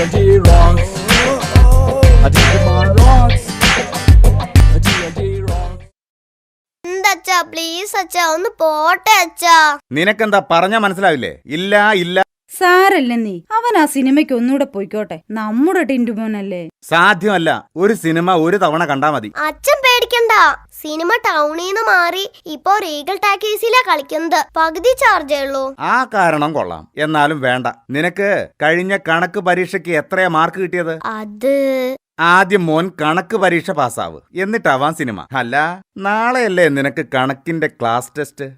D&D rocks. Digimon rocks. D&D rocks. എന്താച്ചാ please അച്ഛാ ഒന്ന് പോട്ടെ അച്ഛാ. നിനക്കെന്താ പറഞ്ഞാ മനസ്സിലാവില്ലേ? ഇല്ല ഇല്ല സാരല്ല നീ, അവൻ ആ സിനിമയ്ക്ക് ഒന്നുകൂടെ പോയിക്കോട്ടെ. നമ്മുടെ ടിന്റുമോനല്ലേ. സാധ്യമല്ല. ഒരു സിനിമ ഒരു തവണ കണ്ടാ മതി. അച്ഛൻ പേടിക്കണ്ട, സിനിമ ടൗണിന്ന് മാറി ഇപ്പൊ റീഗൽ ടാക്കീസിലാ കളിക്കുന്നത്. പകുതി ചാർജേ ഉള്ളൂ. ആ കാരണം കൊള്ളാം. എന്നാലും വേണ്ട. നിനക്ക് കഴിഞ്ഞ കണക്ക് പരീക്ഷയ്ക്ക് എത്രയാ മാർക്ക് കിട്ടിയത്? അത് ആദ്യം മോൻ കണക്ക് പരീക്ഷ പാസ്സാവ്, എന്നിട്ടാവാം സിനിമ. അല്ല, നാളെയല്ലേ നിനക്ക് കണക്കിന്റെ ക്ലാസ് ടെസ്റ്റ്?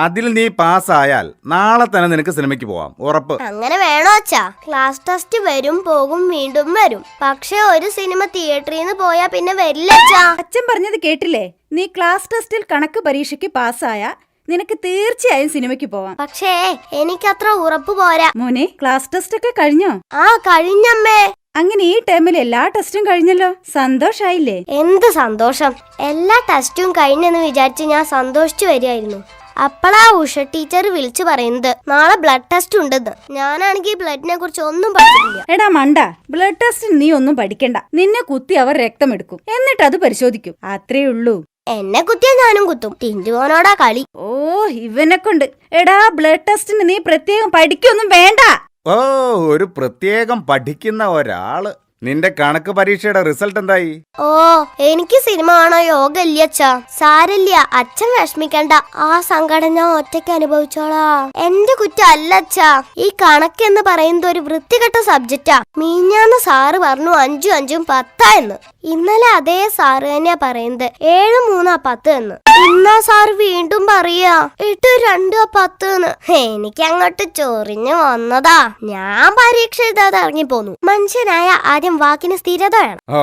അതിൽ നീ പാസ്സായാൽ നാളെ തന്നെ നിനക്ക് സിനിമയ്ക്ക് പോവാം, ഉറപ്പ്. അങ്ങനെ വേണോ അച്ഛാ? ക്ലാസ് ടെസ്റ്റ് വരും പോകും വീണ്ടും വരും. പക്ഷെ ഒരു സിനിമ തിയേറ്ററിൽ നിന്ന് പോയാ പിന്നെ വരില്ല അച്ഛാ. അച്ഛൻ പറഞ്ഞത് കേട്ടില്ലേ? നീ ക്ലാസ് ടെസ്റ്റിൽ കണക്ക് പരീക്ഷയ്ക്ക് പാസ്സായ നിനക്ക് തീർച്ചയായും സിനിമയ്ക്ക് പോവാം. പക്ഷേ എനിക്കത്ര ഉറപ്പ് പോരാ. മോനെ, ക്ലാസ് ടെസ്റ്റ് ഒക്കെ കഴിഞ്ഞോ? ആ കഴിഞ്ഞമ്മേ. അങ്ങനെ ഈ ടൈമിൽ എല്ലാ ടെസ്റ്റും കഴിഞ്ഞല്ലോ, സന്തോഷായില്ലേ? എന്ത് സന്തോഷം! എല്ലാ ടെസ്റ്റും കഴിഞ്ഞെന്ന് വിചാരിച്ച് ഞാൻ സന്തോഷിച്ചു വരികയായിരുന്നു. അപ്പളാ ഉഷ ടീച്ചർ വിളിച്ചു പറയുന്നത് നാളെ ബ്ലഡ് ടെസ്റ്റ് ഉണ്ടെന്ന്. ഞാനാണെങ്കിൽ ബ്ലഡിനെ കുറിച്ച് ഒന്നും പഠിച്ചിട്ടില്ല. എടാ മണ്ട, ബ്ലഡ് ടെസ്റ്റിന് നീ ഒന്നും പഠിക്കണ്ട. നിന്നെ കുത്തി അവർ രക്തം എടുക്കും, എന്നിട്ട് അത് പരിശോധിക്കും. അത്രേ ഉള്ളൂ. എന്നെ കുത്തിയാ ഞാനും കുത്തും. ടിന്റുമോനോടാ കളി. ഓ, ഇവനെ കൊണ്ട്. എടാ, ബ്ലഡ് ടെസ്റ്റിന് നീ പ്രത്യേകം പഠിക്കൊന്നും വേണ്ട. ഓ, ഒരു പ്രത്യേകം പഠിക്കുന്ന ഒരാള്. നിന്റെ കണക്ക് പരീക്ഷയുടെ റിസൾട്ട് എന്തായി? ഓ, എനിക്ക് സിനിമ കാണോ യോഗ ഇല്ല അച്ഛാ. സാരില്ല, അച്ഛൻ വിഷമിക്കണ്ട. ആ സങ്കടം ഞാൻ ഒറ്റയ്ക്ക് അനുഭവിച്ചോളാ. എന്റെ കുറ്റം അല്ല അച്ഛാ. ഈ കണക്ക് എന്ന് പറയുന്നത് ഒരു വൃത്തികെട്ട സബ്ജക്റ്റാ. മീഞ്ഞാന്ന് സാറ് പറഞ്ഞു 5 5 10 എന്ന്. ഇന്നലെ അതേ സാറ് തന്നെയാ പറയുന്നത് 7 3 10 എന്ന്. ഇന്നാ സാറ് വീണ്ടും പറയാ 8 2 10 എന്ന്. എനിക്ക് അങ്ങോട്ട് ചൊറിഞ്ഞു വന്നതാ. ഞാൻ പരീക്ഷ എഴുതാതെ ഇറങ്ങിപ്പോന്നു. മനുഷ്യനായ ആദ്യം വാക്കിന് സ്ഥിരത വേണം. ഓ,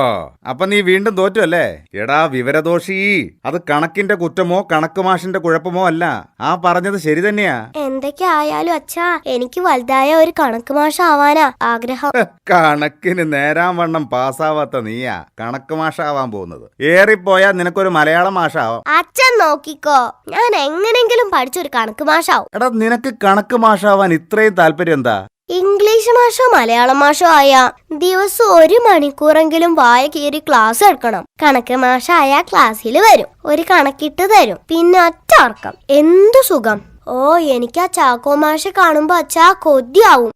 അപ്പൊ നീ വീണ്ടും തോറ്റു അല്ലേ? എടാ വിവരദോഷി, അത് കണക്കിന്റെ കുറ്റമോ കണക്ക് മാഷിന്റെ കുഴപ്പമോ അല്ല. ആ പറഞ്ഞത് ശരി തന്നെയാ. എന്തൊക്കെ ആയാലും അച്ഛാ, എനിക്ക് വലുതായ ഒരു കണക്ക് മാഷ് ആവാനാ ആഗ്രഹം. കണക്കിന് നേരാൻ വണ്ണം പാസ്സാവാത്ത നീയാ കണക്ക് മാഷാവാൻ പോകുന്നത്. ഏറിപ്പോയാ നിനക്കൊരു മലയാളം മാഷാവാം. അച്ഛൻ നോക്കിക്കോ, ഞാൻ എങ്ങനെങ്കിലും പഠിച്ചൊരു കണക്ക് മാഷാവും. എടാ, നിനക്ക് കണക്ക് മാഷാവാൻ ഇത്രയും താല്പര്യം എന്താ? ഇംഗ്ലീഷ് മാഷോ മലയാളം മാഷോ ആയ ദിവസം 1 മണിക്കൂറെങ്കിലും വായ കീറി ക്ലാസ് എടുക്കണം. കണക്ക് മാഷായ ക്ലാസ്സിൽ വരും, ഒരു കണക്കിട്ട് തരും, പിന്നെ ഒറ്റ ഉറക്കം. എന്തു സുഖം! ഓ, എനിക്ക് ആ ചാക്കോ മാഷെ കാണുമ്പോ അച്ഛാ കൊതിയാവും.